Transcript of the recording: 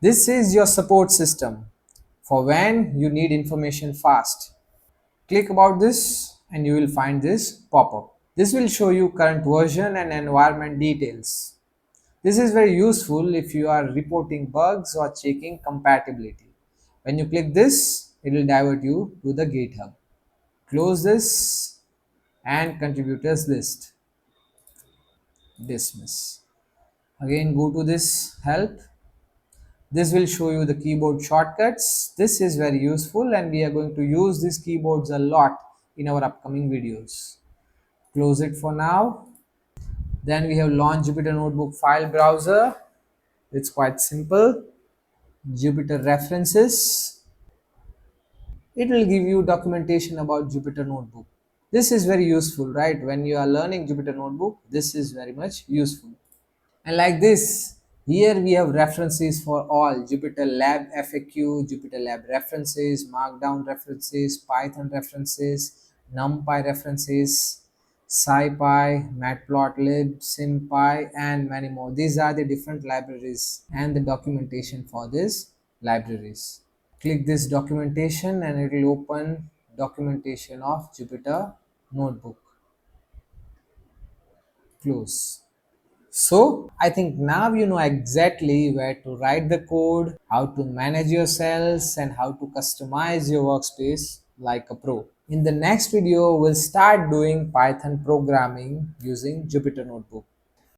This is your support system for when you need information fast. Click about this and you will find this pop-up. This will show you current version and environment details. This is very useful if you are reporting bugs or checking compatibility. When you click this, it will divert you to the GitHub. Close this and contributors list. Dismiss. Again, go to this help. This will show you the keyboard shortcuts. This is very useful and we are going to use these keyboards a lot in our upcoming videos. Close it for now. Then we have Launch Jupyter Notebook File Browser. It's quite simple. Jupyter References. It will give you documentation about Jupyter Notebook. This is very useful, right? When you are learning Jupyter Notebook, this is very much useful. And like this, here we have references for all Jupyter Lab FAQ, Jupyter Lab references, Markdown references, Python references, NumPy references, SciPy, Matplotlib, SymPy, and many more. These are the different libraries and the documentation for these libraries. Click this documentation and it will open documentation of Jupyter Notebook. Close. So I think now you know exactly where to write the code, how to manage your cells, and how to customize your workspace like a pro. In the next video, we'll start doing Python programming using Jupyter Notebook.